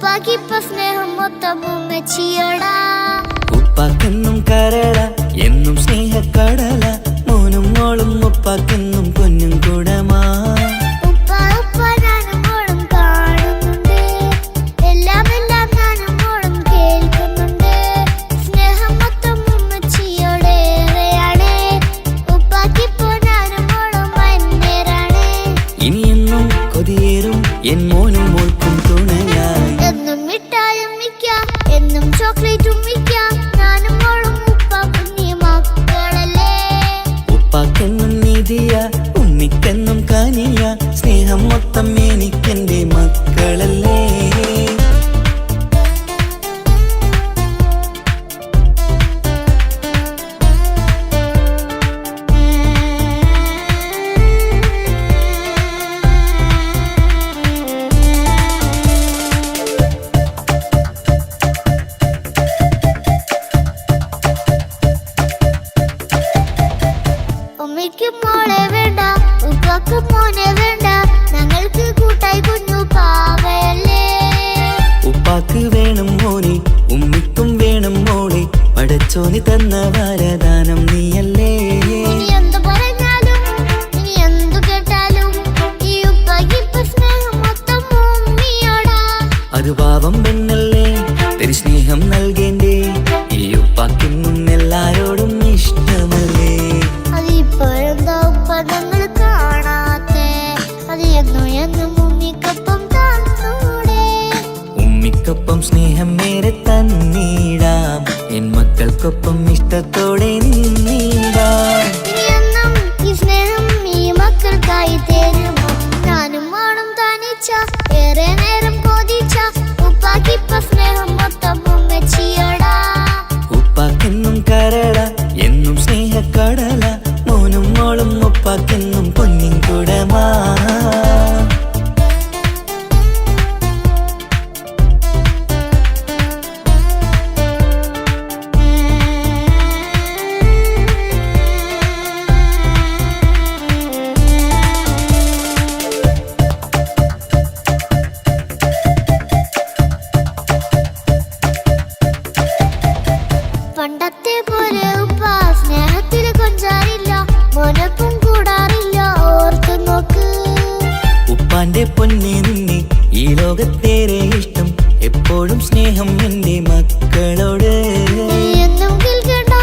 ഉപ്പാക്കിപ്പ സ്നേഹം മൊത്തം ഉമ്മച്ചിയോടാ. ഉപ്പാക്കെന്നും കരള എന്നും സ്നേഹക്കടല, മോനും മോളും ഉപ്പാക്കെന്നും പൊന്നും കൂടമാ. എൻ മോനും മോൾക്കും തുണയായി എന്നും മിഠായും മിക്കാം, എന്നും ചോക്ലേറ്റും മിക്കാം. ഞാനും മോളും ഉപ്പാക്കും നീ മക്കളല്ലേ. ഉപ്പാക്കെന്നും നീതിയ ഉമ്മിക്കെന്നും കാനിയ, സ്നേഹം മൊത്തം എനിക്കെന്റെ മക്കളല്ലേ. ഉമ്മയ്ക്ക് മോളെ വേണ്ട, ഉപ്പാക്ക് മോനെ വേണ്ട, ഞങ്ങൾക്ക് കൂട്ടായി കുഞ്ഞു പാവയല്ലേ. ഉപ്പാക്ക് വേണം മോനെ, ഉമ്മിക്കും വേണം മോളെ, പടച്ചോന് തന്ന വരദാനം നീയല്ലേ. ഇനി എന്തു പറഞ്ഞാലും ഇനി എന്തു കേട്ടാലും ഈ ഉപ്പാക്കിപ്പ സ്നേഹം മൊത്തം ഉമ്മിയോടാ. അത് പാവം പെണ്ണല്ലേ, തിരി സ്നേഹം നൽകേണ്ടേ. ഈ ഉപ്പാക്കെന്നും എല്ലാരോടും ഇഷ്ടമല്ലേ. അതിപ്പോഴെന്താ ഉപ്പ ഞങ്ങൾ കാണാത്തെ, അത് എന്നും എന്നും ഉമ്മിക്കൊപ്പം തന്നൂടെ. ഉമ്മിക്കൊപ്പം സ്നേഹം നേരെ തന്നീടാം, എൻ മക്കൾക്കൊപ്പം ഇഷ്ടത്തോടെ നിന്നീടാം. ഇനിയെന്നും ഈ സ്നേഹം ഈ മക്കൾക്കായി തരുമോ. ഞാനും മോളും തനിച്ച ഏറെ നേരം കൊതിച്ച ഉപ്പാക്കിപ്പ സ്നേഹം മൊത്തം ഉമ്മച്ചിയോടാ. ഉപ്പാക്കെന്നും കരള എന്നും സ്നേഹക്കടല, മോനും മോളും ഉപ്പാക്കെന്നും പൊന്നിൻ കുടമാ. പണ്ടത്തെ പോലെ ഉപ്പ സ്നേഹത്തിൽ കൊഞ്ചാറില്ല, മോനൊപ്പം കൂടാറില്ല, ഓർത്തു നോക്ക്. ഉപ്പാന്റെ പൊന്നെ നിന്നെ ഈ ലോകത്തേറെ ഇഷ്ടം, എപ്പോഴും സ്നേഹം എന്റെ മക്കളോട്. എന്നും കേൾക്കണ്ട,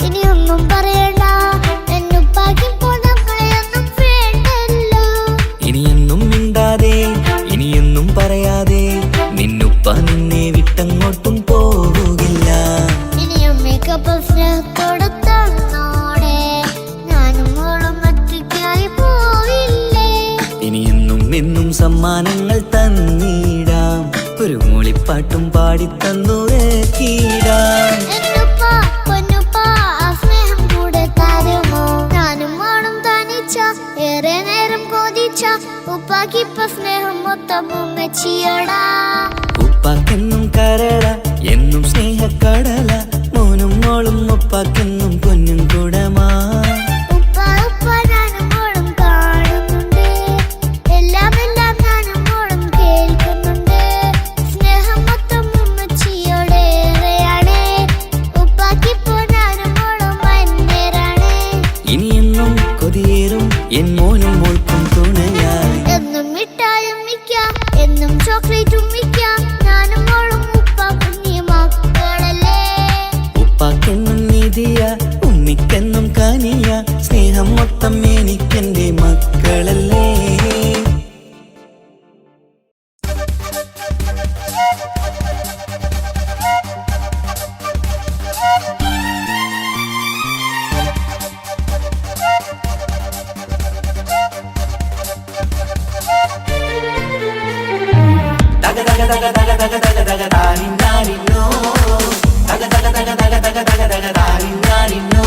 ഇനി ഒന്നും പറയണ്ട, എന്നുപ്പാക്കിപ്പോ നമ്മളെയൊന്നും വേണ്ടല്ലോ. ഇനിയൊന്നും മിണ്ടാതെ ഇനിയൊന്നും പറയാതെ, നിന്നുപ്പ നിന്നെ വിട്ടങ്ങോട്ടും പോവുകില്ല. ഇനിയും മികപ്പം സ്നേഹത്തോടെ തന്നോടെ, ഞാനും മോളും ഒറ്റയ്ക്കായി പോയില്ലേ. ഇനിയെന്നും എന്നും സമ്മാനങ്ങൾ തന്നീടാം, ഒരു മൂളിപ്പാട്ടും പാടിത്തന്നുറക്കിടാം. എന്നുപ്പ പൊന്നുപ്പ ആ സ്നേഹം കൂടെ തരുമോ. ഞാനും മോളും തനിച്ച ഏറെ നേരം കൊതിച്ച ഉപ്പാക്കിപ്പ സ്നേഹം മൊത്തം ഉമ്മച്ചിയോടാ. ഉപ്പാക്കെന്നും കരള എന്നും സ്നേഹക്കടല, മോനും മോളും ഉപ്പാക്കെന്നും പൊന്നും കുടമാ. ഉപ്പ ഉപ്പ ഞാനും മോളും കാണുന്നുണ്ട്, എല്ലാം എല്ലാം ഞാനും മോളും കേൾക്കുന്നുണ്ട്. സ്നേഹം മൊത്തം ഉമ്മച്ചിയോടേറെയാണ്, ഉപ്പാക്കിപ്പോ ഞാനും മോളും അന്യരാണ്. ഇനിയെന്നും കൊതിയേറും എൻ മോനും മോൾക്കും തുണയായി എന്നും മിഠായും മിക്കാം, എന്നും ചോക്ലേറ്റും മിക്കാം. ഞാനും മോളും ഉപ്പാക്കും നീ മക്കളല്ലേ. ഉപ്പാക്കെന്നും നീതിയ ഉമ്മിക്കെന്നും കാനിയ, സ്നേഹം മൊത്തം എനിക്കെന്റെ മക്കളല്ലേ. തക തക തക തക തക തക തക താനിന്നാനിന്നോ, തക തക തക തക തക തക തക താനിന്നാനിന്നോ,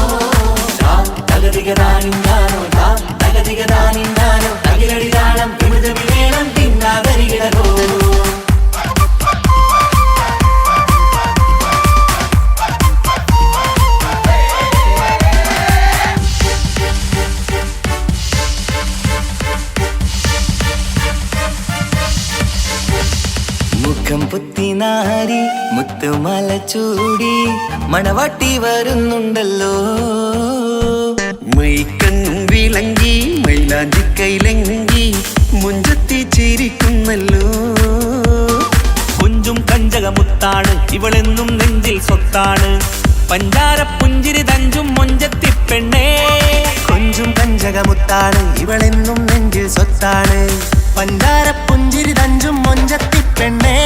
തകതിക താനിന്നാനോ, തകതിക താനിന്നാനോ, തകിലടി താളം തിമിതമി വേണം തിന്നാതരികിടോ. മുഖം പുത്ത നാരി മുത്തുമാല ചൂടി മണവാട്ടി വരുന്നുണ്ടല്ലോ. മൈക്കണ്ണും വിളങ്ങി മൈലാഞ്ചി കൈലങ്കി മുഞ്ചത്തി ചിരിക്കുന്നല്ലോ. കുഞ്ചും കഞ്ചകമുത്താണ് ഇവളെന്നും നെഞ്ചിൽ സ്വത്താണ്. പഞ്ചാര പുഞ്ചിരി തഞ്ചും മൊഞ്ചത്തി പെണ്ണേ. കൊഞ്ചും കഞ്ചകമുത്താണ് ഇവളെന്നും നെഞ്ചിൽ സ്വത്താണ്. പഞ്ചാര പുഞ്ചിരി തഞ്ചും മൊഞ്ചത്തി പെണ്ണേ.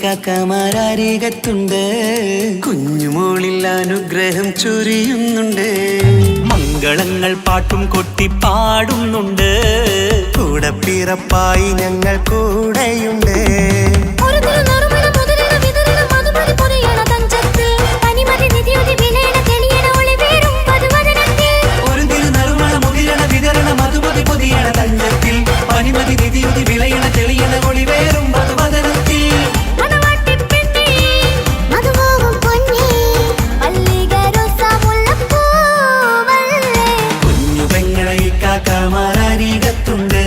കാക്കമാരരികത്തുണ്ട്. കുഞ്ഞുമോളിൽ അനുഗ്രഹം ചൊരിയുന്നുണ്ട്. മംഗളങ്ങൾ പാട്ടും കൊട്ടി പാടുന്നുണ്ട്. കൂടെ പിറപ്പായി ഞങ്ങൾ കൂടെയുണ്ട്. കാക്കമാരരികത്തുണ്ട്.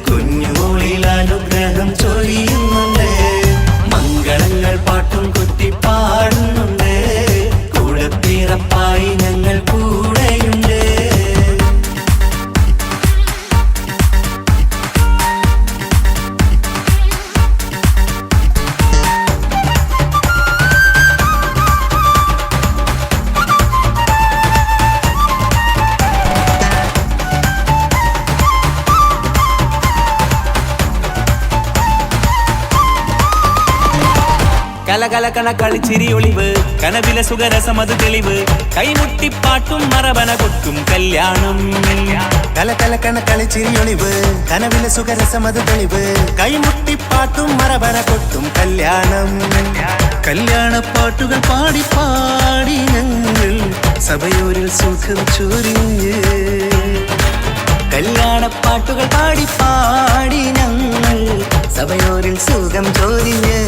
കുഞ്ഞുമോളിൽ അനുഗ്രഹം ചൊരിയുന്നുണ്ട്. കലകലകണ കളിച്ചിരി ഒളിവ് കനവിലെ സുഖരസമത് തെളിവ് കൈമുട്ടിപ്പാട്ടും മറവന കൊട്ടും കല്യാണം കലകലകണ കളിച്ചിരി ഒളിവ് കനവിലെ സുഖരസമത് തെളിവ് കൈമുട്ടിപ്പാട്ടും മറവന കൊട്ടും കല്യാണം കല്യാണപ്പാട്ടുകൾ പാടി പാടി ഞങ്ങൾ സഭയോരിൽ സുഖം ചൊരിഞ്ഞ് കല്യാണപ്പാട്ടുകൾ പാടി പാടി ഞങ്ങൾ സഭയോരിൽ സുഖം ചൊരിഞ്ഞ്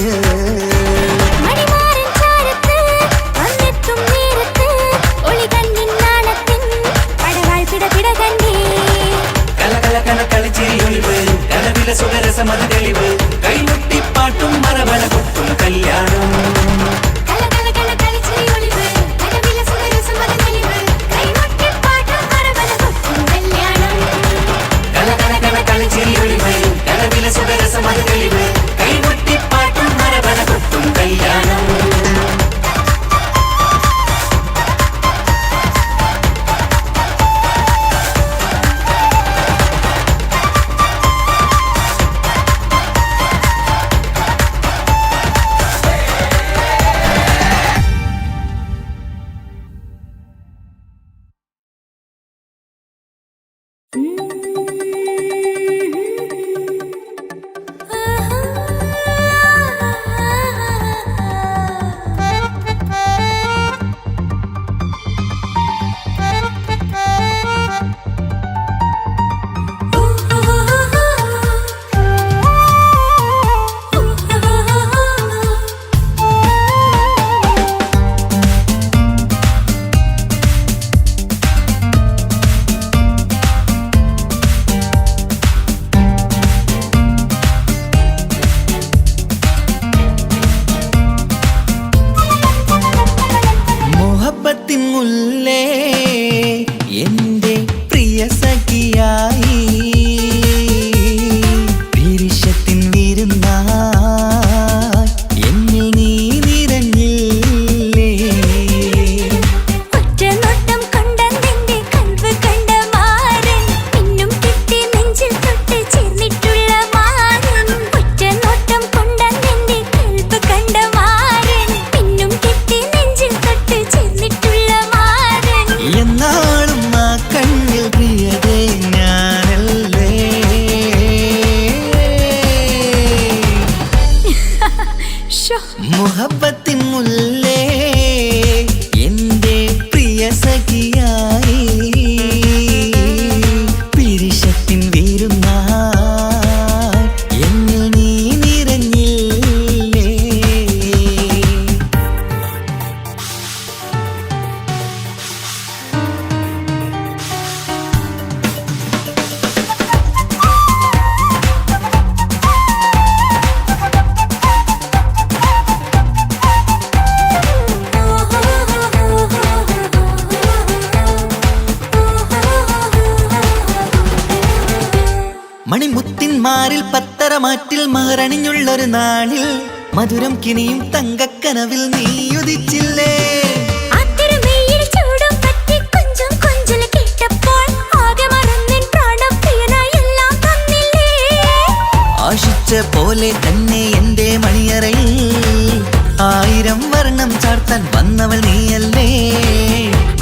സുഖരസമത് തെളിവ് കൈമുട്ടിപ്പാട്ടും മറവന കൊട്ടും കല്യാണം സുഖരസമത് തെളിവ് കൈമുട്ടിപ്പാട്ടും മറവന കൊട്ടും കല്യാണം മുഹബത്തിൻ മുല്ലേ എന്റെ പ്രിയ സഖിയായി പിരിശത്തിൻ വീരുന്നായി എന്നിൽ നീ നിറഞ്ഞില്ലേ മണിമുത്തിന്മാരിൽ പത്തരമാറ്റിൽ മഹറണിഞ്ഞുള്ളൊരു നാളിൽ മധുരം കിനിയും തങ്കക്കനവിൽ നീ ഉദിച്ചില്ലേ ആശിച്ച പോലെ തന്നെ എന്റെ മണിയറയിൽ 1000 വർണ്ണം ചാർത്താൻ വന്നവൾ നീയല്ലേ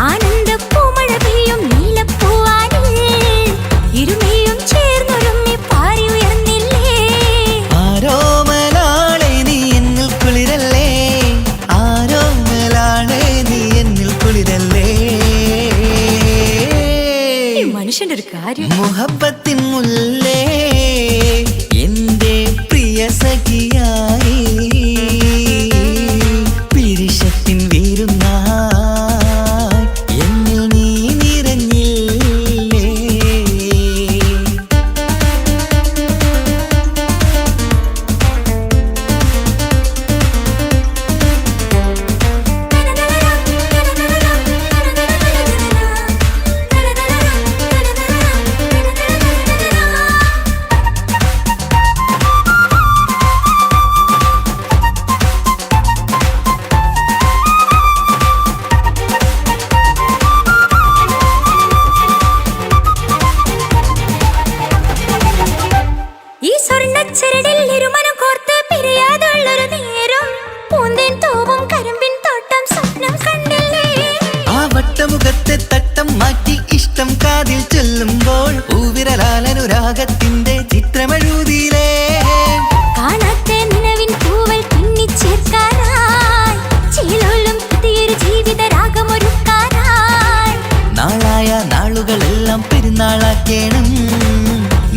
ആനന്ദപ്പൂമഴ പെയ്യും നീലപ്പൂവാനിൽ ഇരുമയും ചേർന്നൊരുമ്മി പാരി ഉയർന്നില്ലേ ആരോമലാളെ നീ എന്നിൽ കുളിരല്ലേ ആരോമലാളെ നീ എന്നിൽ കുളിരല്ലേ മനുഷ്യന്റെ ഒരു കാര്യം മുഹബത്തിൻ മുല്ലേ എന്റെ പ്രിയ സഖിയായി പിരിശത്തിൻ വീരുന്നായി എന്നിൽ നീ നിറഞ്ഞില്ലേ രാഗത്തിന്റെ ചിത്രമെഴുതിയിലേ കാണാത്ത നിലവിൻ പൂവൽ പിന്നിച്ചേർക്കാനായി ചേലോലും പുതിയൊരു ജീവിത രാഗമൊരുക്കാനായി നാളായ നാളുകളെല്ലാം പെരുന്നാളാക്കേണം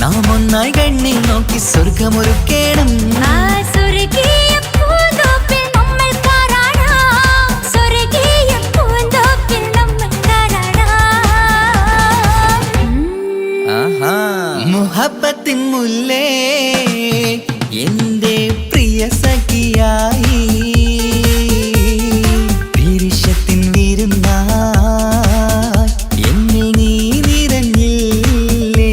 നാം ഒന്നായി കണ്ണിൽ നോക്കി സ്വർഗമൊരുക്കേണം ആ സ്വർഗീയ പൂന്തോപ്പിൽ നമ്മൾ കാണാം സ്വർഗീയ പൂന്തോപ്പിൽ നമ്മൾ കാണാം മുഹബത്തിൻ മുല്ലേ എന്റെ പ്രിയ സഖിയായി പിരിശത്തിൻ വിരുന്നായി എന്നിൽ നീ നിറഞ്ഞില്ലേ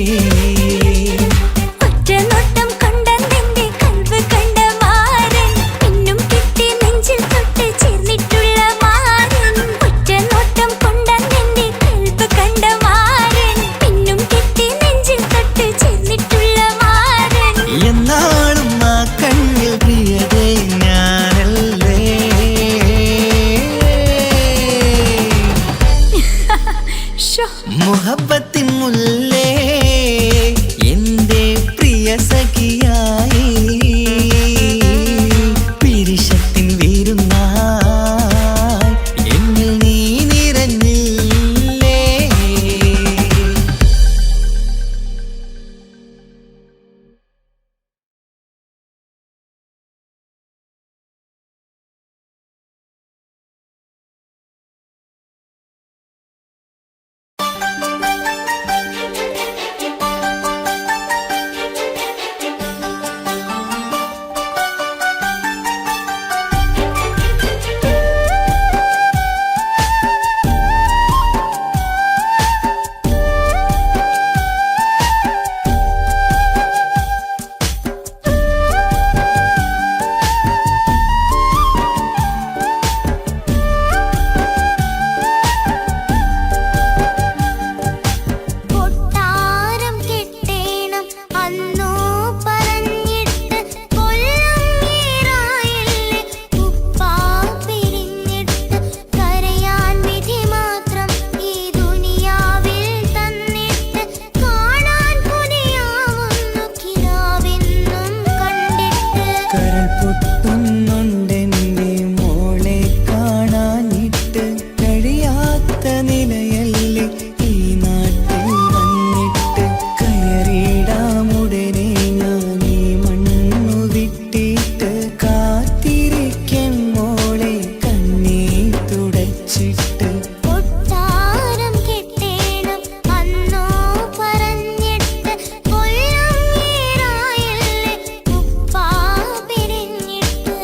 ഒറ്റ നോട്ടം കൊണ്ട നിന്റെ കൽവ് കണ്ട മാരൻ പിന്നും കിട്ടി നെഞ്ചിൽ തൊട്ട് ചേർന്നിട്ടുള്ള മാരൻ ഒറ്റ നോട്ടം കൊണ്ട നിന്റെ കൽവ് കണ്ട മാരൻ പിന്നും കിട്ടി നെഞ്ചിൽ തൊട്ട് ചേർന്നിട്ടുള്ള മാരൻ എന്നാളും ആ കണ്ണിൽ പ്രിയതേ ഞാനല്ലേ മുഹബത്തിൻ മുല്ലേ എന്റെ പ്രിയ സഖിയായി പിരിശത്തിൻ വിരുന്നായി എന്നിൽ നീ നിറഞ്ഞില്ലേ കൊട്ടാരം കെട്ടേണം അന്നോ പറഞ്ഞിട്ട് കൊല്ലം ഏറായില്ലേ ഉപ്പാ പിരിഞ്ഞിട്ട് കരയാൻ വിധി മാത്രം ഈ ദുനിയാവിൽ തന്നിട്ട് കാണാൻ കൊതിയാവുന്നു കിനാവെന്നും കണ്ടിട്ട് കരൾ പൊട്ടുന്നുണ്ടെന്റെ മോളെ കാണാനിട്ട് കഴിയാത്ത നിലയല്ലേ ഈ നാട്ടിൽ വന്നിട്ട് കയറിയിടാമുടനെ ഞാൻ ഈ മണ്ണു വിട്ടിട്ട് കാത്തിരിക്കും മോളെ കണ്ണീർ തുടച്ചിട്ട് കൊട്ടാരം കെട്ടേണം അന്നോ പറഞ്ഞിട്ട് കൊല്ലം ഏറായില്ലേ ഉപ്പാ പിരിഞ്ഞിട്ട്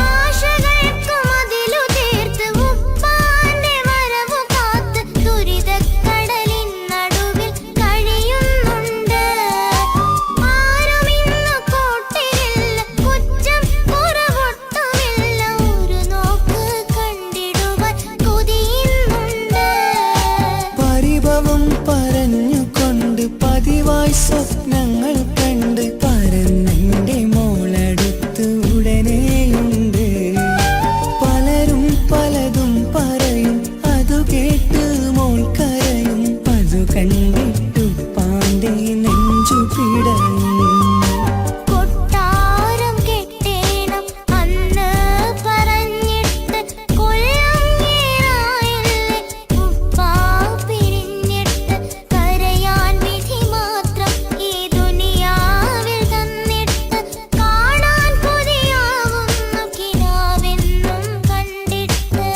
ആശകൾക്ക് മതിലു തീർത്ത് ഉപ്പാന്റെ വരവു കാത്ത് ദുരിതക്കടലിൻ നടുവിൽ കഴിയുന്നുണ്ട് ആരുമിന്നു കൂട്ടിരില്ല കുറ്റം കുറവൊട്ടുമില്ല ഒരു നോക്ക് കണ്ടിടുവാൻ കൊതിയുന്നുണ്ട് പരിഭവം പറഞ്ഞുകൊണ്ട് പതിവായി സ്വപ്നങ്ങൾ കണ്ട് പരന്നെന്റെ മോളടുത്ത് ഉടനെയുണ്ട് പലരും പലതും പറയും അതു കേട്ട് മോൾ കരയും അതു കണ്ടിട്ടു പാണ്ഡെ നെഞ്ചു പിടഞ്ഞു കൊട്ടാരം കെട്ടേണം അന്ന് പറഞ്ഞിട്ട് കൊല്ലം ഏറായില്ലേ ഉപ്പാ പിരിഞ്ഞിട്ട് കരയാൻ വിധി മാത്രം ഈ ദുനിയാവിൽ തന്നിട്ട് കാണാൻ കൊതിയാവുന്നു കിനാവെന്നും കണ്ടിട്ട്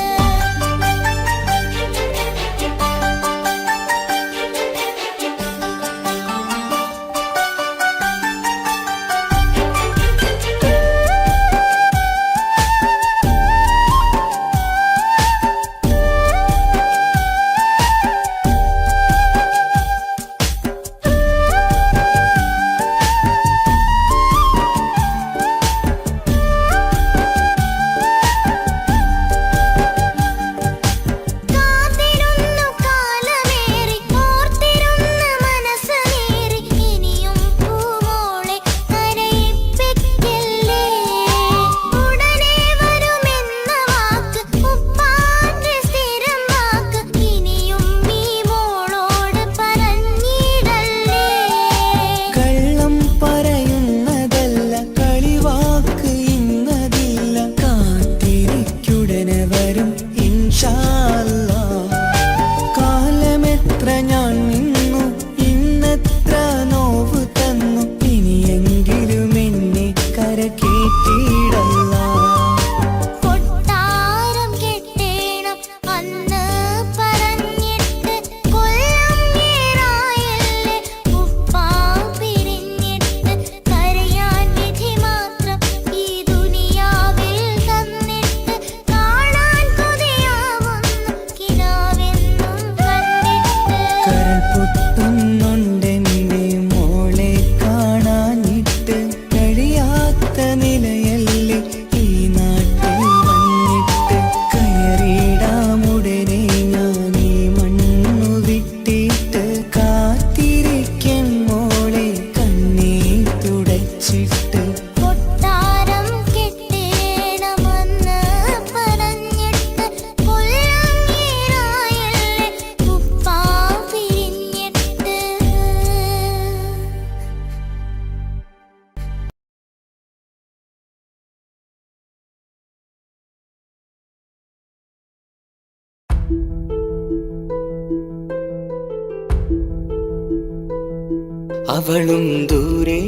അവളും ദൂരെ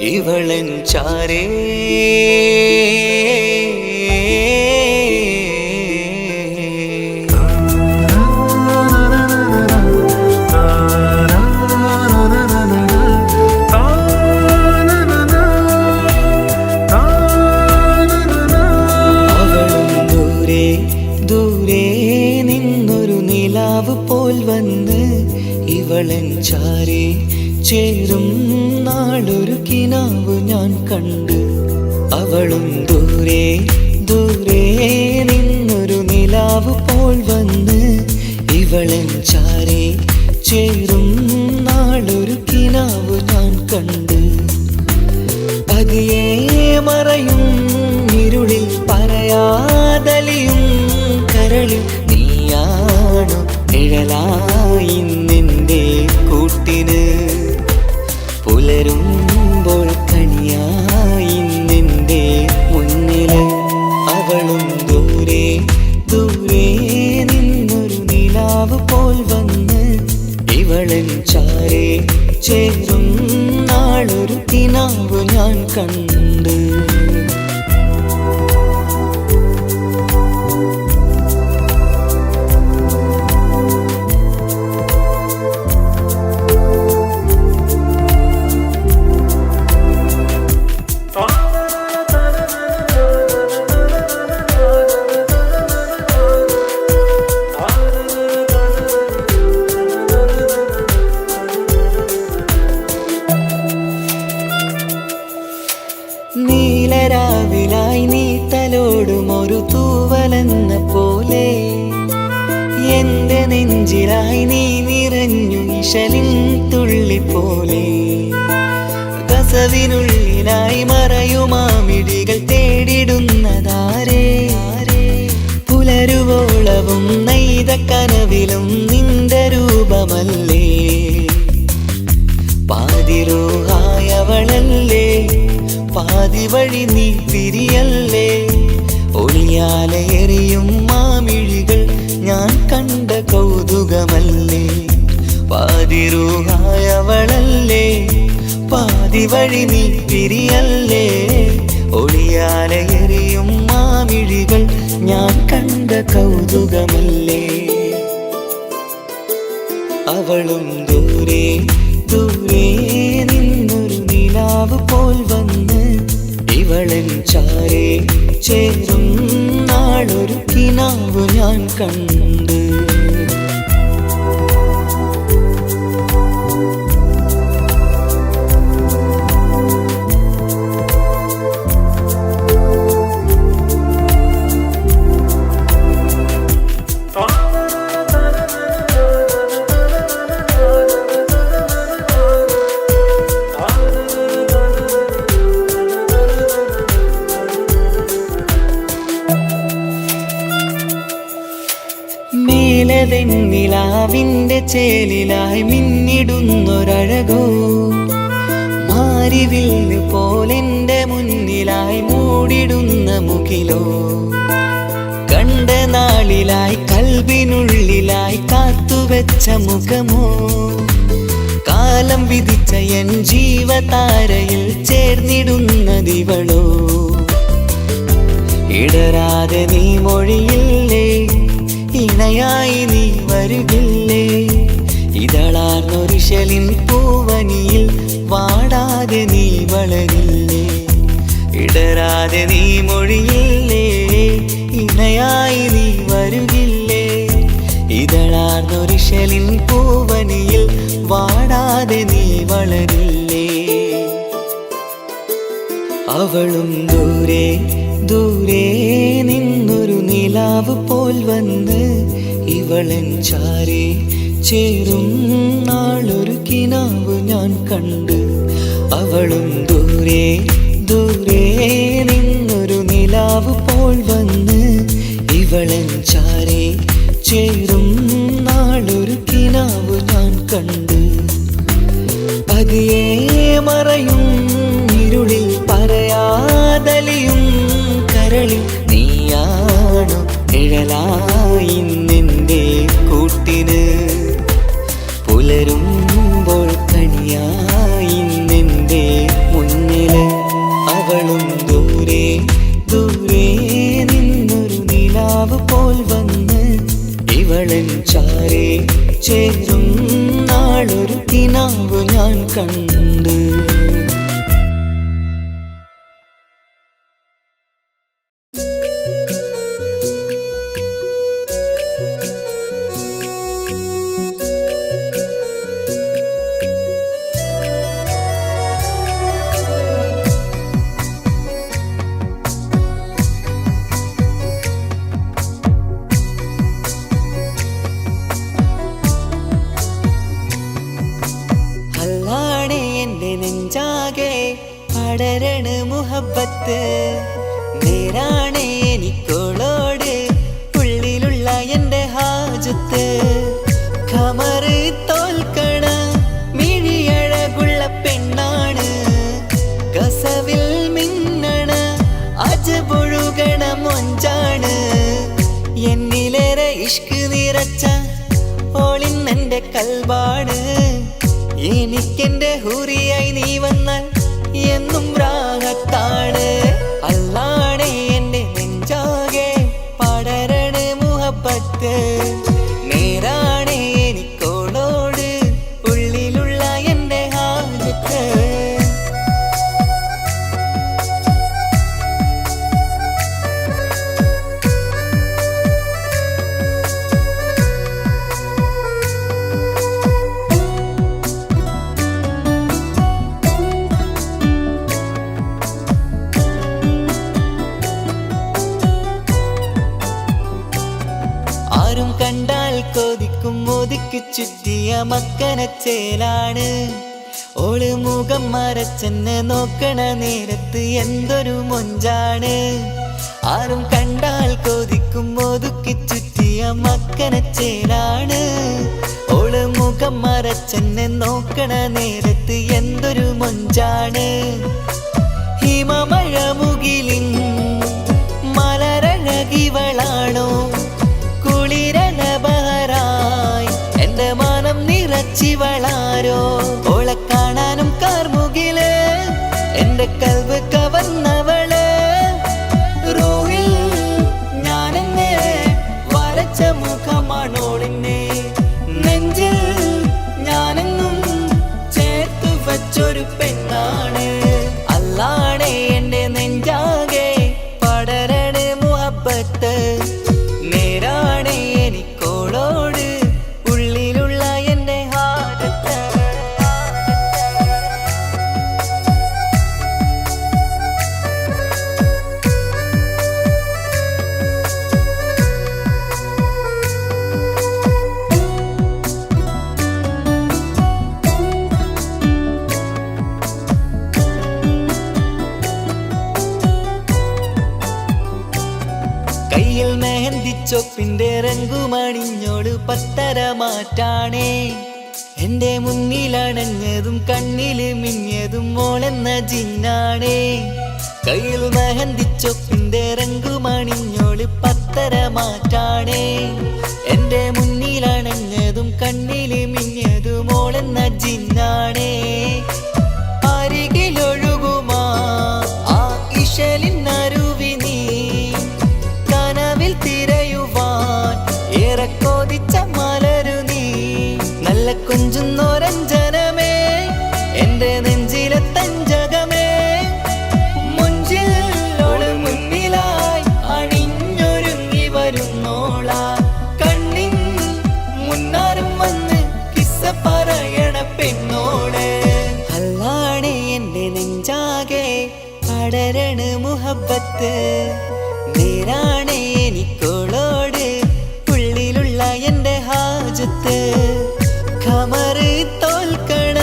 ഇവളൻ ചാരേ പോൽ വന്ന് ഇവളൻ ചാരേ ചേരും നാളൊരു കിനാവ് ഞാൻ കണ്ട് അവളും ദൂരെ ദൂരെ നിന്നൊരു നിലാവ് പോൽ വന്ന് ഇവളൻ ചാരേ ചേരും നാളൊരു കിനാവ് ഞാൻ കണ്ട് പതിയെ മറയും ഇരുളിൽ പറയാതലിയും കരളിൽ നീയാണു നിഴലായി നിന്റെ കൂട്ടിന് പുലരുമ്പോൾ കണിയായി നിന്റെ മുന്നില് അവളും ദൂരെ ദൂരെ നിന്നൊരു നിലാവ് പോൽ വന്ന് ഇവളൻ ചാരേ ചേരും നാളൊരു കിനാവ് ഞാൻ കണ്ട് നീലരാവിലായി നീ തലോടും ഒരു തൂവലെന്ന പോലെ എന്റെ നെഞ്ചിലായി നീ നിറഞ്ഞു ഇശലിൻ തുള്ളി പോലെ കസവിനുള്ളിലായി മറയുമാമിടികൾ തേടിടുന്നതാരേ പുലരുവോളവും നെയ്ത കനവിലും നിന്റെ രൂപമല്ലേ പാതിരൂഹായവളല്ലേ പാതി വഴി നീ തിരിയല്ലേ ഒളിയാലെ എറിയും മാമിഴികൾ ഞാൻ കണ്ട കൗതുകമല്ലേ പാതിരൂഹായവളല്ലേ പാതി വഴി നീ തിരിയല്ലേ ഒളിയാലെ എറിയും മാമിഴികൾ ഞാൻ കണ്ട കൗതുകമല്ലേ അവളും ദൂരെ ദൂരെ നിന്നൊരു നിലാവ് പോൽ വന്ന് ഇവളൻ ചാരേ ചേരും നാളൊരു കിനാവ് ഞാൻ കണ്ട് മേലതെന്നിലാവിന്റെ ചേലിലായി മിന്നിടുന്നൊരഴകോ മാരിവില്ല് പോലെന്റെ മുന്നിലായി മൂടിടുന്ന മുകിലോ കണ്ട നാളിലായി കൽബിനുള്ളിലായി കാത്തുവെച്ച മുഖമോ കാലം വിധിച്ച എൻ ജീവതാരയിൽ ചേർന്നിടുന്നതിവളോ ഇടരാതെ നീ മൊഴിയില്ലേ ഇണയായി നീ വരുകില്ലേ ഇതളാർന്നൊരിശലിൻ പൂവനിയിൽ വാടാതെ നീ വളരില്ലേ ഇടരാതെ നീ മൊഴിയില്ലേ ഇണയായി നീ വരുകില്ലേ ഇതളാർന്നൊരിശലിൻ പൂവനിയിൽ വാടാതെ നീ വളരില്ലേ അവളും ദൂരെ ദൂരെ നിന്നൊരു നിലാവ് പോൽ വന്ന് ഇവളൻ ചാരേ ചേരും നാളൊരു കിനാവ് ഞാൻ കണ്ട് അവളും ദൂരെ ദൂരെ നിന്നൊരു നിലാവ് പോൽ വന്ന് ഇവളൻ ചാരേ ചേരും നാളൊരു കിനാവ് ഞാൻ കണ്ട് പതിയെ മറയും ഇരുളിൽ പറയാതലിയും കരളിൽ നീയാണു പകലായി നിന്റെ കൂട്ടിന് പുലരുമ്പോൾ കണിയായി നിന്റെ മുന്നില് അവളും ദൂരെ ദൂരെ നിന്നൊരു നിലാവ് പോൽ വന്ന് ഇവളൻ ചാരേ ചേരും നാളൊരു കിനാവ് ഞാൻ കണ്ട്. നെഞ്ചാകെ പടരണ മുഹബത്ത് നേരാണ് എനിക്കോളോട് ഉള്ളിലുള്ള എൻ്റെ ഹാജത്ത്. ഖമറ് തോൽക്കണ മിഴിയഴകുള്ള പെണ്ണാണ് കസവിൽ മിന്നണ അജപൊഴുകണ മൊഞ്ചാണ്. എന്നിലേറെ ഇഷ്ക് നിറച്ച ഓളിന്നെൻ്റെ കൽബാണ്. എനിക്കെന്റെ ഹൂറിയായി നീ വന്നാൽ എന്നും രാഗത്താണ്. അല്ലാണേ എൻ്റെ നെഞ്ചാകെ പടരണ മുഹബത്ത് നേരാണേ എനിക്കോളോട് ഉള്ളിലുള്ള എൻ്റെ ഹാജത്ത്. ആരും കണ്ടാൽ കൊതിക്കും ഒതുക്കി ചുറ്റിയ മക്കനച്ചേലാണ് ഓള്. മുഖം മറച്ചെന്നെ നോക്കണ നേരത്ത് എന്തൊരു മൊഞ്ചാണ്. ആരും കണ്ടാൽ കൊതിക്കും ഒതുക്കി ചുറ്റിയ മക്കനച്ചേലാണ് ഓള്. മുഖം മറച്ചെന്നെ നോക്കണ നേരത്ത് എന്തൊരു മൊഞ്ചാണ്. ഹിമമഴ മുകിലിൻ മലരഴകിവളാണോ കുളിരലബഹരായി എൻ്റെ മാനം നിറച്ചിവളാരോ. ഓളെ കാണാനും കാർമുകില് എൻ്റെ കൽബ് കവർന്നവള്. റൂഹിൽ ഞാനെന്നെ വരച്ച മുഖമാണോളിന്നെ നെഞ്ചിൽ ഞാനെന്നും ചേർത്തു വച്ചൊരു പെണ്ണാണ്. അല്ലാണേ എൻ്റെ നെഞ്ചാകെ പടരണ മുഹബത്ത് നേരാണേ എനിക്കോളോട് ഉള്ളിലുള്ള എൻ്റെ ഹാജത്ത്. കയ്യിൽ മെഹന്തിച്ചൊപ്പിന്റെ രംഗുമണിഞ്ഞോട് പത്തര മാറ്റാണേ. എന്റെ മുന്നിലണഞ്ഞതും കണ്ണില് മിഞ്ഞതും മോളെന്ന ജിന്നാണേ. കയ്യിൽ മെഹന്തിച്ചൊപ്പിന്റെ രംഗുമണിഞ്ഞോട് പത്തര മാറ്റാണേ. എന്റെ മുന്നിലണഞ്ഞതും കണ്ണില് മിഞ്ഞതും മോളെന്ന ജിന്നാണേ. അരികിലൊഴുകുമാ ആ ഇശലിനരുവി നീ കനവിൽ തിരയുവാൻ ഏറെ കൊതിച്ച മലരു നീ. നല്ല കൊഞ്ചുന്നോരഞ്ജനമേ എൻ്റെ നെഞ്ചിലെ തഞ്ചകമേ. മുഞ്ചിൽ ഓള് മുന്നിലായി അണിഞ്ഞൊരുങ്ങി വരുന്നോള. കണ്ണിൻ മുന്നാരും വന്ന് കിസ്സ പറയണ പെണ്ണോട്. അല്ലാണേ എൻ്റെ നെഞ്ചാകെ പടരണ മുഹബത്ത് നേരാണേ എനിക്കോളോട് ഉള്ളിലുള്ള എൻ്റെ ഹാജത്ത്. ഖമറ് തോൽക്കണ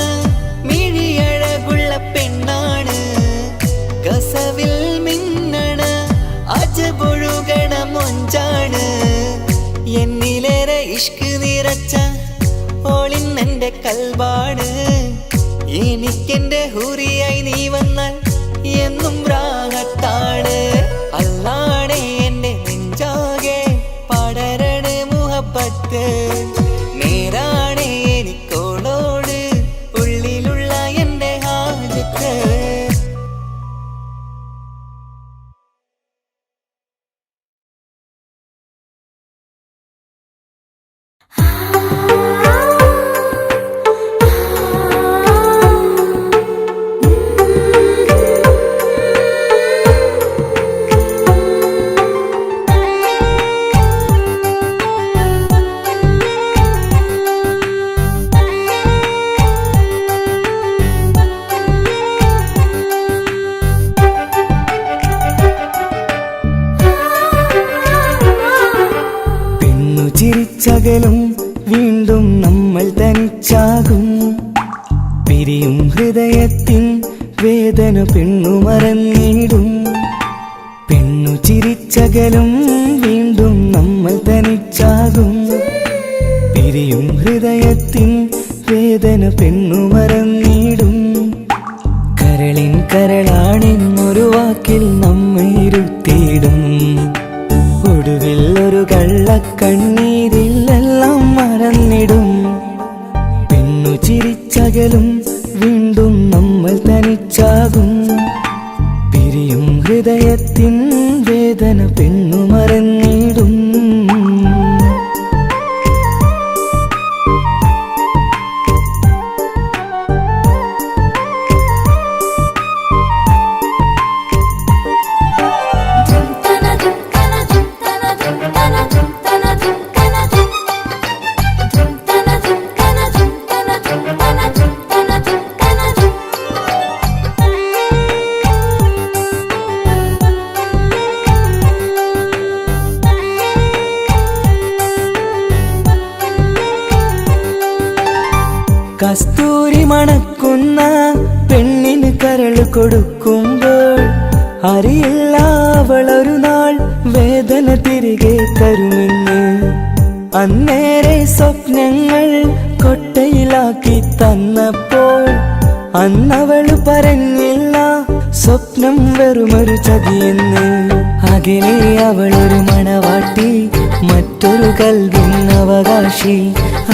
മിഴിയഴകുള്ള പെണ്ണാണ് കസവിൽ മിന്നണ അജപൊഴുകണ മൊഞ്ചാണ്. എന്നിലേറെ ഇഷ്ക് നിറച്ച ഓളിന്നെൻ്റെ കൽബാണ്. എനിക്കെന്റെ ഹൂറിയായി നീ വന്നാൽ എന്നും രാഗത്താണ്. അല്ലാണേ എൻ്റെ നെഞ്ചാകെ ചിരിച്ചകലും വീണ്ടും നമ്മൾ തനിച്ചാകും പിരിയും ഹൃദയത്തിൻ വേദന പെണ്ണു മറന്നിടും പെണ്ണു ചിരിച്ചകലും വീണ്ടും നമ്മൾ തനിച്ചാകും പിരിയും ഹൃദയത്തിൻ വേദന പെണ്ണു മറന്നിടും കരളിൻ കരളാണെന്നൊരു വാക്കിൽ നമ്മെ ഇരുത്തിയിടും ഒടുവിൽ ഒരു കള്ളക്കണ്ണീരിലെല്ലാം മറന്നിടും പെണ്ണു ചിരിച്ചകലും വീണ്ടും നമ്മൾ തനിച്ചാകും പിരിയും ഹൃദയത്തിൻ വേദന പെണ്ണു മറന്നിടും കസ്തൂരി മണക്കുന്ന പെണ്ണിന് കരൾ കൊടുക്കുമ്പോൾ അറിയില്ല അവളൊരു നാൾ വേദന തിരികെ തരുമെന്ന് അന്നേരെ സ്വപ്നങ്ങൾ കൊട്ടയിലാക്കി തന്നപ്പോൾ അന്നവള് പറഞ്ഞില്ല സ്വപ്നം വെറുമൊരു ചതിയെന്ന് അകലെ അവളൊരു മണവാട്ടി മറ്റൊരു കൽവിൻ അവകാശി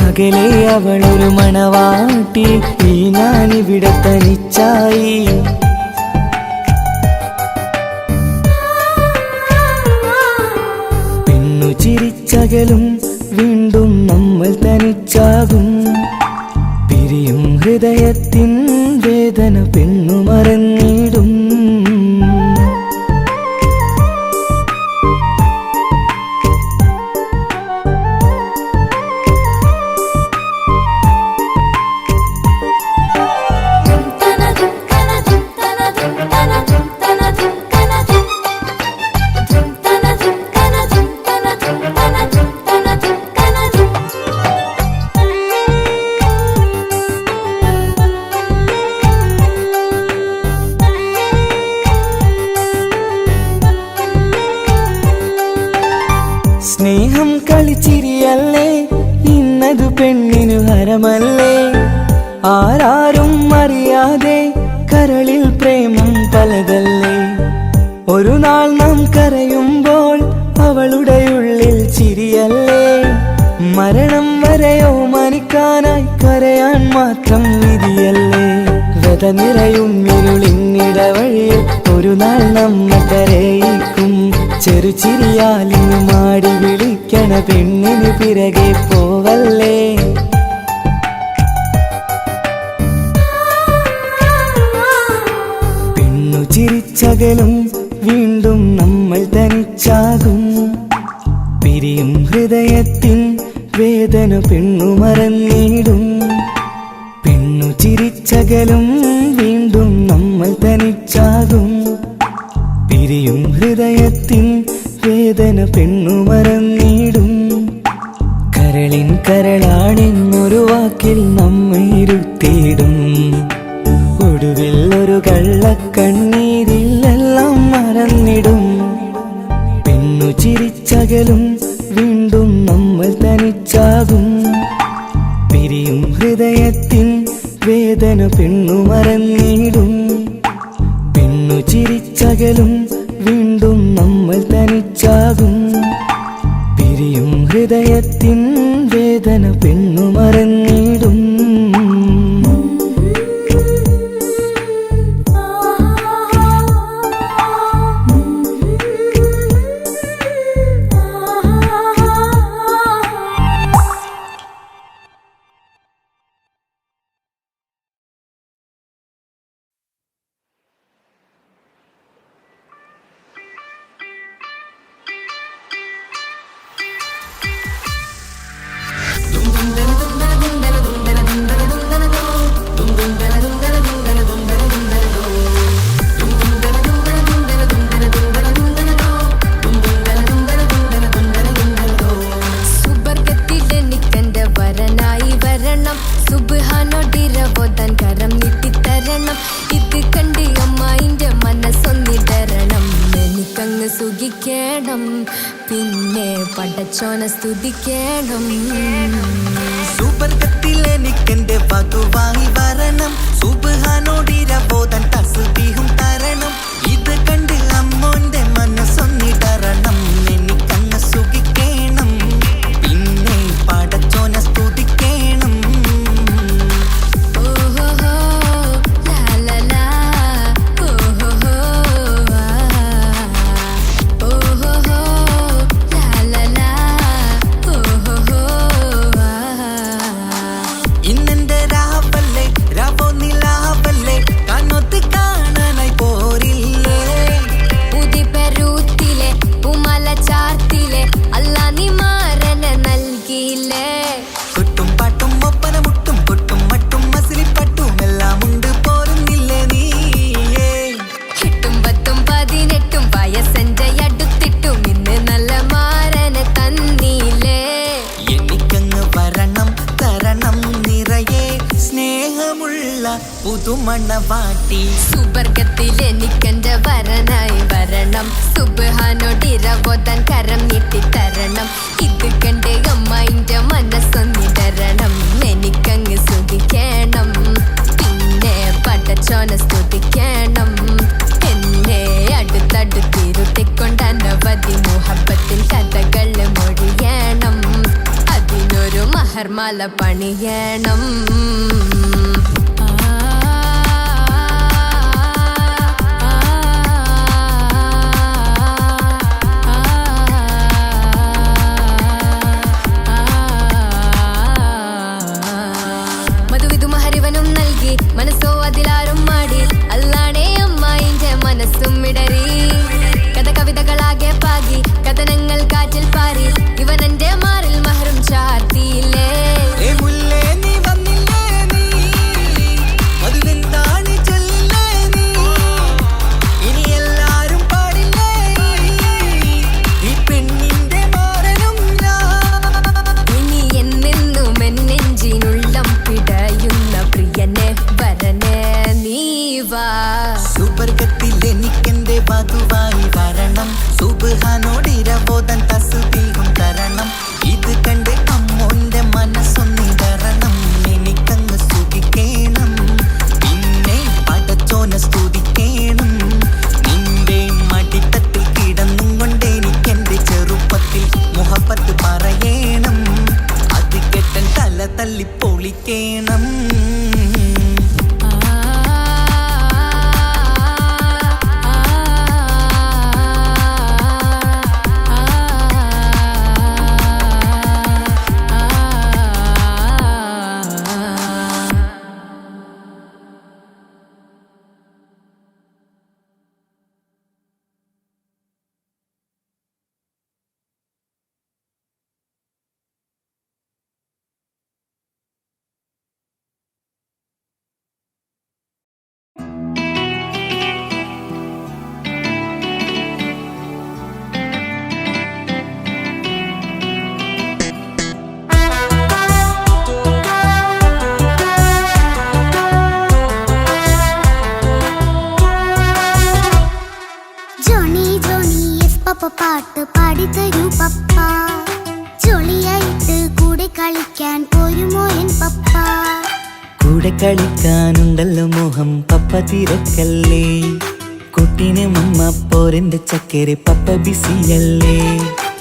അകലെ അവളൊരു മണവാട്ടി ഈ ഞാനിവിടെ തനിച്ചായി പെണ്ണു ചിരിച്ചകലും വീണ്ടും നമ്മൾ തനിച്ചാകും പിരിയും ഹൃദയത്തിൻ വേദന പെണ്ണു മറന്നിടും സ്നേഹം കളിച്ചിരിയല്ലേ ഇന്നത് പെണ്ണിനു ഹരമല്ലേ ആരാരും അറിയാതെ കരളിൽ പ്രേമം പലതല്ലേ ഒരു നാൾ നാം കരയുമ്പോൾ അവളുടെ ഉള്ളിൽ ചിരിയല്ലേ മരണം വരെയോ മനിക്കാനായി കരയാൻ മാത്രം വിധിയല്ലേ വ്യത നിറയും ഇരുളിന്നിടവഴിയിൽ ഒരു നാൾ നമ്മെ കരയിക്കും ചെറുചിരിയാലിന് മാടി വിളിക്കണ പെണ്ണിന് പിറകെ പോവല്ലേ പെണ്ണു ചിരിച്ചകലും വീണ്ടും നമ്മൾ തനിച്ചാകും പിരിയും ഹൃദയത്തിൻ വേദന പെണ്ണു മറന്നിടും പെണ്ണു ചിരിച്ചകലും വീണ്ടും നമ്മൾ തനിച്ചാകും പിരിയും ഹൃദയത്തിൻ വേദന പെണ്ണു മറന്നിടും കരളിൻ കരളാണെന്നൊരു വാക്കിൽ നമ്മെ ഇരുത്തിയിടും ഒടുവിൽ ഒരു കള്ളക്കണ്ണീരിലെല്ലാം മറന്നിടും പെണ്ണു ചിരിച്ചകലും വീണ്ടും നമ്മൾ തനിച്ചാകും പിരിയും ഹൃദയത്തിൻ വേദന പെണ്ണു മറന്നിടും പെണ്ണു ചിരിച്ചകലും വീണ്ടും നമ്മൾ തനിച്ചാകും പിരിയും ഹൃദയത്തിൻ വേദന പെണ്ണു മറന്നിടും ചിരിക്കണം, പിന്നെ പടച്ചോനെ സ്തുതിക്കണം. സുബർഗത്തിലെനിക്കെന്റെ വധുവായി വരണം, സുബ്ഹാനോടിരബോധൻ തസ്ബീഹും തരണം. ഇത് കണ്ട് അമ്മോന്റെ മനസ്സൊന്നിടറണം, എനിക്കങ്ങ് സുഖിക്കണം, പിന്നെ പടച്ചോനെ സ്തുതിക്കണം. പുതുമണവാട്ടി സുബർഗത്തിലെനിക്കെന്റെ വരനായി വരണം, സുബ്ഹാനോടിരബോധൻ കരം നീട്ടിത്തരണം. ഇത് കണ്ട് അമ്മന്റെ മനസ്സൊന്നിടരണം, എനിക്കങ്ങ് സുഖിക്കണം, പിന്നെ പടച്ചോനെ സ്തുതിക്കണം. എന്നെ അടുത്തടുത്തിരുത്തിക്കൊണ്ട് അനവധി മുഹബത്തിൻ കഥകൾ മൊഴിയണം, അതിനൊരു മഹർമാല പണിയണം. മനസ്സോ അതിലാരും മാടി, അല്ലാണേ അമ്മായിന്റെ മനസ്സും ഇടറി. കവിതകളാകെ പാകി, കഥനങ്ങൾ കാറ്റിൽ പാറി, ഇവനെന്റെ മാറിൽ മഹറും ചാർത്തിയില്ലേ. സുബർഗത്തിലെനിക്കെന്റെ വധുവായി വരണം, സുബ്ഹാനോടിരബോധൻ തസ്ബീഹും തരണം. ഇത് കണ്ട് അമ്മോന്റെ മനസ്സൊന്നിടറണം, എനിക്കങ്ങ് സുഖിക്കണം, പിന്നെ പടച്ചോനെ സ്തുതിക്കണം. നിന്റെ മടിത്തട്ടിൽ കിടന്നും കൊണ്ട് എനിക്കെന്റെ ചെറുപ്പത്തിൽ മുഹബത്ത് പറയണം, അത് കെട്ടൻ തല തല്ലി പൊളിക്കണം. പാട്ട് പാടിത്തരൂ പപ്പ, ജോളിയായിട്ട് കൂടെ കളിക്കാൻ പോരുമോ എൻ പപ്പ? കൂടെ കളിക്കാനുണ്ടല്ലോ മോഹം പപ്പ തിരക്കല്ലേ, കുട്ടീനെ മമ്മ പോരെന്റെ ചക്കരെ പപ്പ ബിസിയല്ലേ.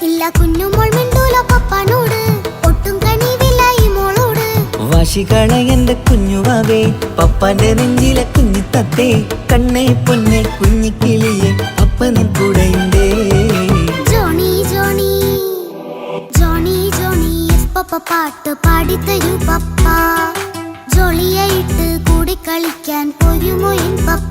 ഇല്ല കുഞ്ഞുമോൾ മിണ്ടൂല പപ്പനോട്, ഒട്ടും കണിവില്ല ഈ മോളോട്. വാശികള എന്റെ കുഞ്ഞുവാവേ, പപ്പാന്റെ നെഞ്ചിലെ കുഞ്ഞു തത്തേ, കണ്ണേ പൊന്നെ കുഞ്ഞിക്കിളിയെ അപ്പനും കൂടെയുണ്ടേ. ജോണി ജോണി ജോണി ജോണി പപ്പ പാട്ട് പാടിത്തരൂ പപ്പ, ജോളിയായിട്ട് കൂടെ കളിക്കാൻ പോരുമോ എൻ പപ്പ?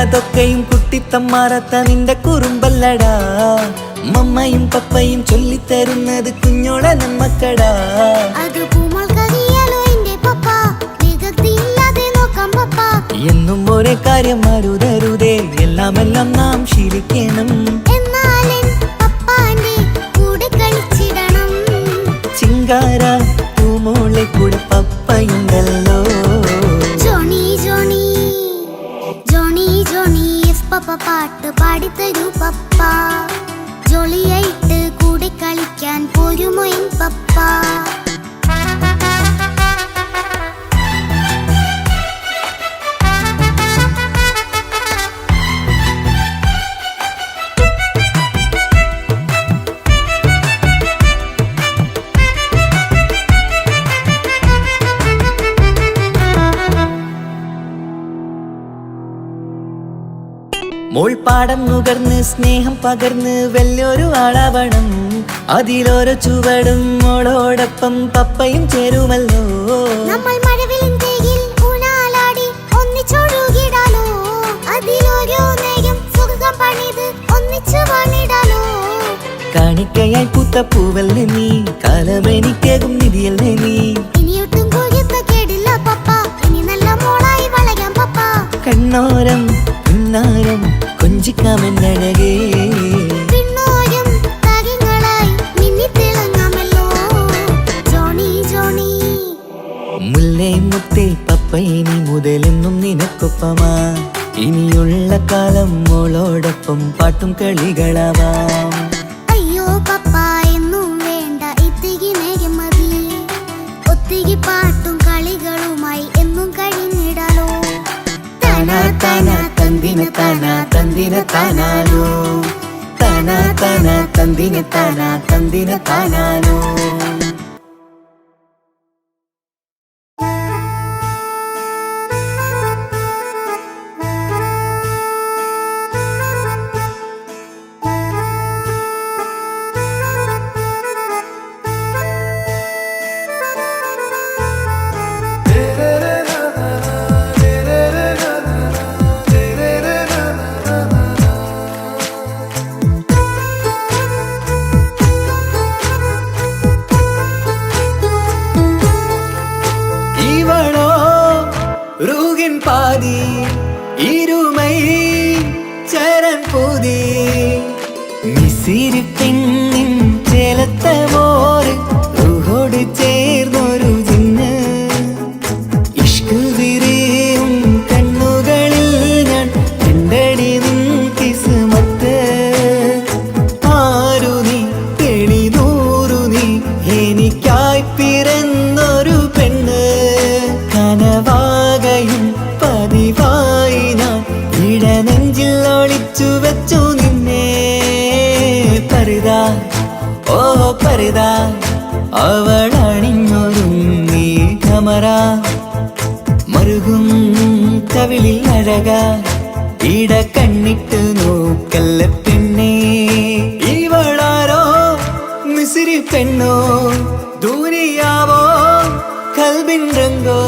അതൊക്കെയും കുട്ടി കുട്ടിത്തം മാറാത്ത നിന്റെ കുറുമ്പല്ലടാ മമ്മയും പപ്പയും ചൊല്ലിത്തരുന്നത് കുഞ്ഞോളെ നമ്മക്കടാ അത് പൂമോൾ കവിയാലോ എന്റെ പപ്പ വികൃതിയില്ലാതെ നോക്കാം പപ്പ എന്നും ഒരേ കാര്യം അരുതരുതേ എല്ലാം നാം ശീലിക്കണം എന്നാലൻ പപ്പാന്റെ കൂടെ കളിച്ചിടണം ചിങ്കാര പൂമോളെ കൂടെ പപ്പയുണ്ടല്ലോ Johnny Johnny Johnny Johnny yes papa പാട്ട് പാടിത്തരൂ പപ്പ ജോളിയായിട്ട് കൂടെ കളിക്കാൻ പോരുമോ എൻ പപ്പ മോൾ പാടം നുകർന്ന് സ്നേഹം പകർന്ന് വലിയൊരു ആളാവണം അതിലോരോ ചുവടും മോളോടൊപ്പം പപ്പയും ചേരുമല്ലോ നമ്മൾ മഴവിലിന്തയിൽ ഊനാലാടി ഒന്നിച്ചൊഴുകിടാലോ അതിലോരോ നേരം സുഖം പണിത് ഒന്നിച്ചു വാണിടാലോ കാണിക്കയായി പൂത്ത പൂവല്ലേ നീ കാലമെനിക്കേകും നിധിയല്ലേ നീ ഇനിയൊട്ടും കൊയ്ത്ത കേടില്ല പപ്പ ഇനി നല്ല മോളായി വളയാം പപ്പ കണ്ണോരം പിന്നാരം കൊഞ്ചിക്കാമെന്നഴകേ പിന്നോരും താരങ്ങളായി മിന്നിത്തിളങ്ങാമല്ലോ ജോണി ജോണി മുല്ലേ മുത്തേ പപ്പ ഇനി മുതലെന്നും നിനക്കൊപ്പമാ ഇനിയുള്ള കാലം മോളോടൊപ്പം പാട്ടും കളികളാവാം അയ്യോ പപ്പ എന്നും വേണ്ട ഇത്തിരി നേരം മതി ഒത്തിരി പാട്ടും കളികളുമായി എന്നും കഴിഞ്ഞിടാലോ താനാ താനാ തന്തിന താനാ തന്തിന താനാനോ താനാ താനാ തന്തിന താനാ തന്തിന താനാനോ ரூகின் பாதி இருமை சரண் பூதி மிசிறு பெண்ணின் ചേലത്ത മോര് റൂഹോട് ചേർന്നൊരു ജിന്ന് ഇഷ്ക് വിരിയും കണ്ണുകളിൽ ഞാൻ കണ്ടടി നിൻ കിസ്മത്ത് ആരു നീ തെളിനൂറു നീ എനിക്കായി പിറന്നൊരു പെണ്ണ് കനവാകയും പതിവായി ഞാൻ ഇടനെഞ്ചിൽ ഒളിച്ചു വെച്ചു നിന്നെ പരിതാ ഓ പരിതാ അവളണിഞ്ഞൊരുങ്ങി കമറ മറുകും കവിളിൽ അഴക ഇട കണ്ണിട്ട് നോക്കല്ല പെണ്ണേ ഇവളാരോ മിസിരി പെണ്ണോ ദൂരിയാവോ കൽബിൻ രംഗോ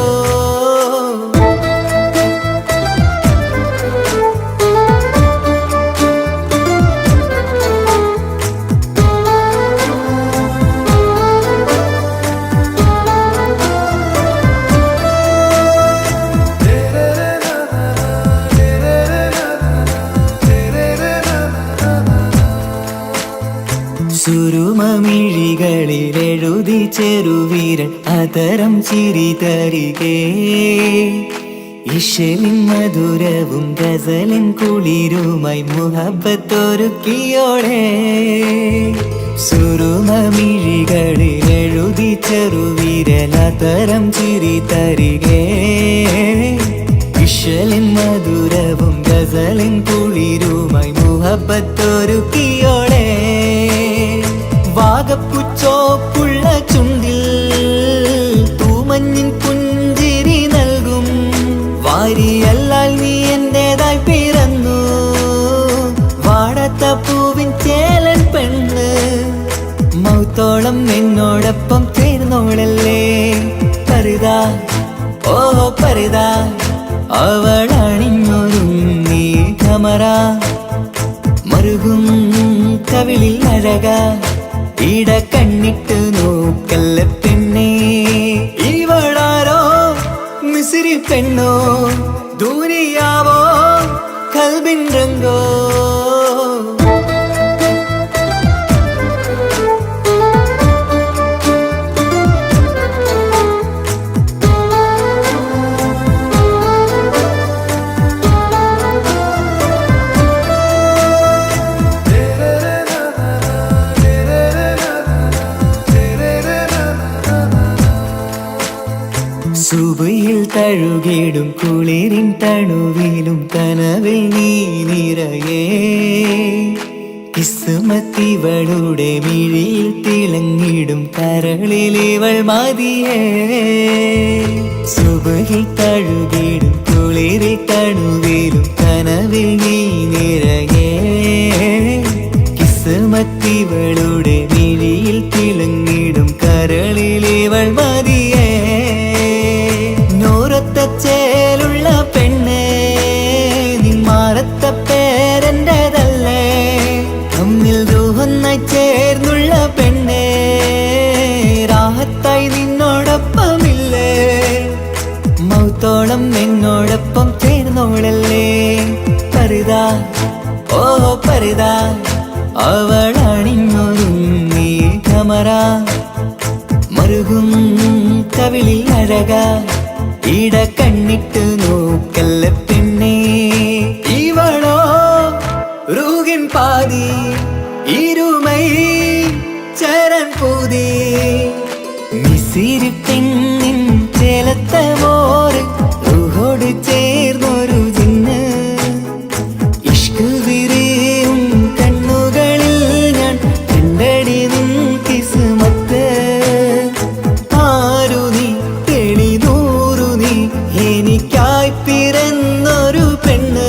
സുരുമമിഴികളിൽ എഴുതി ചെറുവീരൻ അതരം ചിരി തരികേ ഇശലിൻ മധുരവും ഗസലിൻ കുളിരുമായി മുഹബത്തൊരുക്കിയോടെ സുരുമമിഴികളിൽ എഴുതി ചെറുവീരൻ അതരം ചിരി തരികേ ഇശലിൻ മധുരവും ഗസലിൻ കുളിരുമായി മുഹബത്തൊരുക്കിയോടെ വാഗപ്പുച്ചോപ്പുള്ള ചുണ്ടിൽ തൂമഞ്ഞിൻ പുഞ്ചിരി നൽകും വാരിയല്ലാൽ നീ എന്റേതായി പിറന്നു വാടാത്ത പൂവിൻ ചേലൻ പെണ്ണ് മൗത്തോളം എന്നോടൊപ്പം ചേർന്നോളല്ലേ പരിതാ ഓ പരിതാ അവളണിഞ്ഞൊരുങ്ങി കമറ മറുകും കവിളിൽ അഴക ഇട കണ്ണിട്ട് നോക്കല്ല പെണ്ണേ ഇവളാരോ മിസിരി പെണ്ണോ ദൂരിയാവോ കൽബിൻ രംഗോ സുബയിൽ തഴുകിടും കുളിരിൻ തണുവിലും കനവിൽ നീ നിറയേ കിസ്മത്തിവളുടെ മിഴിയിൽ തിളങ്ങിടും കരളിലിവൾ മതിയേ സുബയിൽ തഴുകിടും കുളിരിൽ തണുവിലും കനവിൽ നീ നിറയേ കിസ്മത്തിവളുടെ മിഴിയിൽ തിളങ്ങിടും കരളിലിവൾ മതിയേ ചേലുള്ള പെണ്ണേ നിന്മാറത്ത പേരെൻ്റെതല്ലേ തമ്മിൽ ദൂഹന്നായി ചേർന്നുള്ള പെണ്ണേ രാഹത്തായി നിന്നോടൊപ്പമില്ലേ മൗത്തോളം എന്നോടൊപ്പം ചേർന്നോളല്ലേ പരിതാ ഓ പരിതാ അവളണിഞ്ഞൊരുങ്ങി കമറ മറുകും കവിളിൽ അഴക ഇട കണ്ണിട്ട് നോക്കല്ല പെണ്ണേ ഇവളോ റൂകിൻ പാതി ഇരുമൈ ചരൻ പൂതി മിസിരി പെണ്ണിൻ ചേലത്ത മോറ് റൂഹോട് ചേർന്നൊരു ജിന്ന് ഇഷ്ക് വിരിയും കണ്ണുകളിൽ ഞാൻ കണ്ടടി നിൻ കിസ്മത്ത് ആരു നീ എനിക്കായി പിറന്നൊരു പെണ്ണ്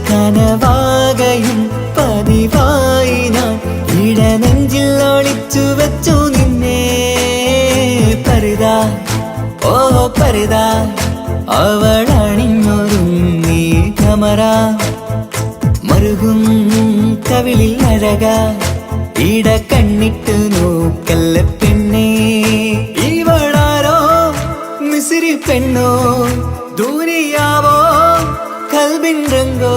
കനവാകയും പതിവായി ഞാൻ ഇടനെഞ്ചിൽ ഒളിച്ചു വെച്ചു നിന്നെ പരിതാ ഓ പരിതാ അവളണിഞ്ഞൊരുങ്ങി കമറ മറുകും കവിളിൽ അഴക ഇട കണ്ണിട്ട് നോക്കല്ല പെണ്ണേ ഇവളാരോ മിസിരി പെണ്ണോ ദൂരിയാവോ കൽബിൻ രംഗോ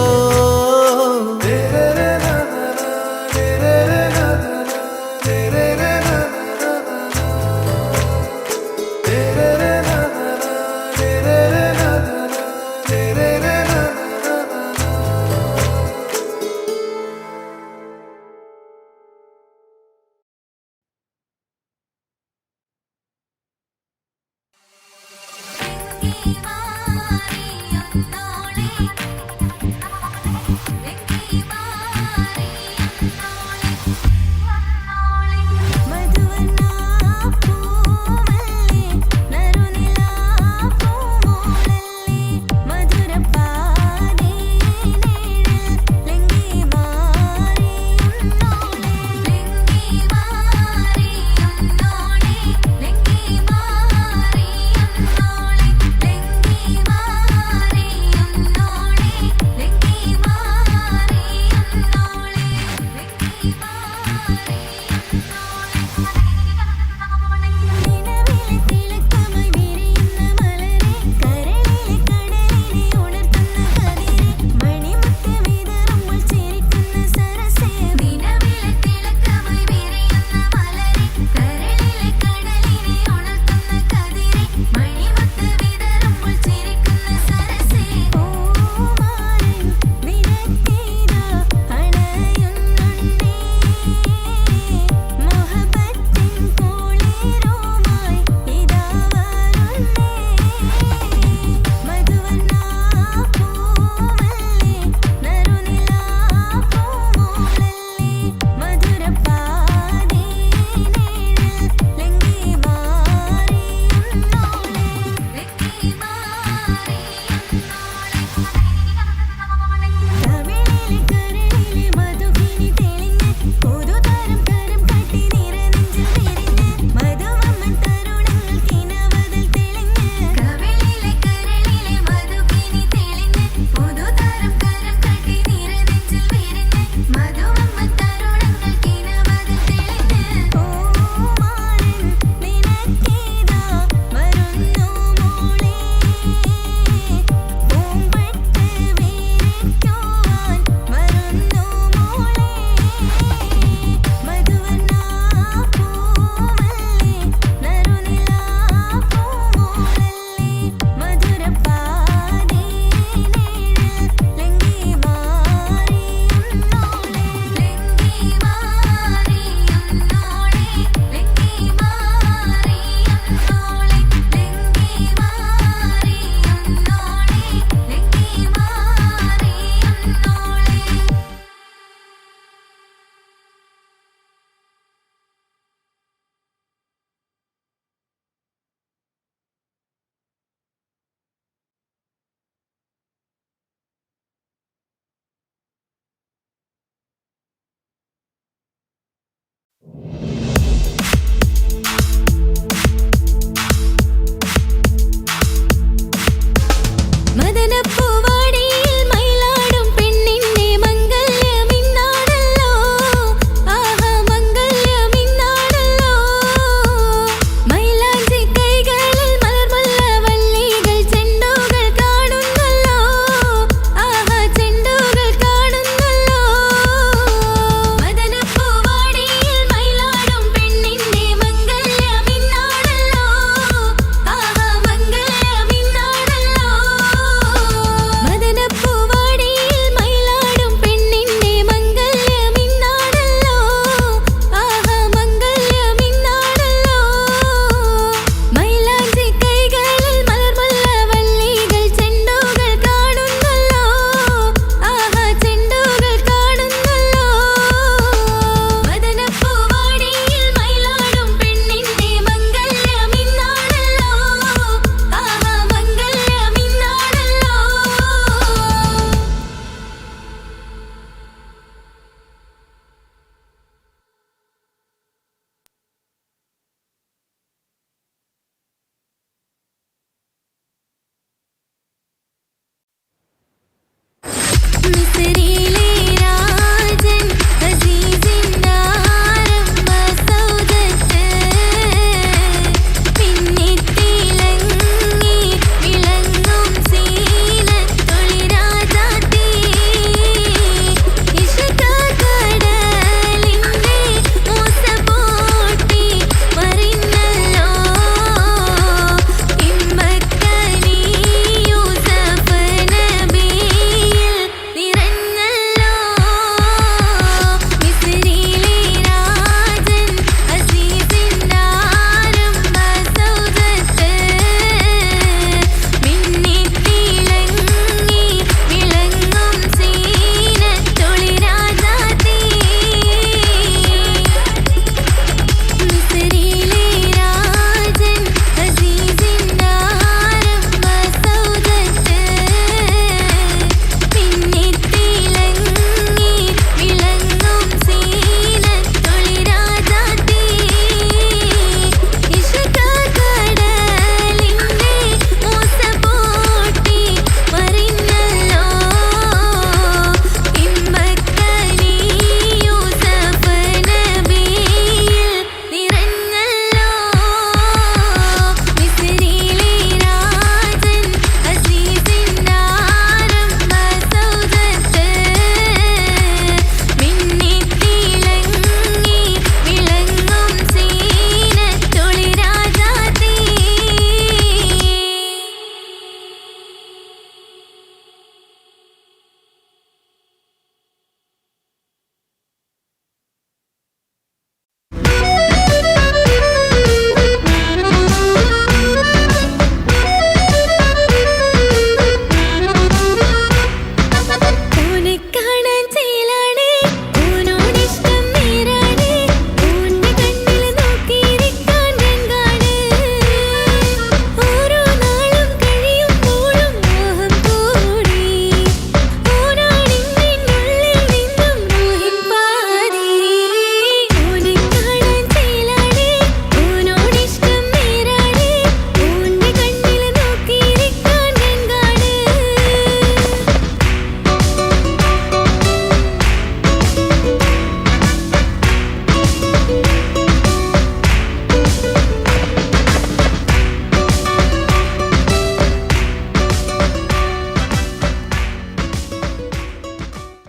മിസ്രി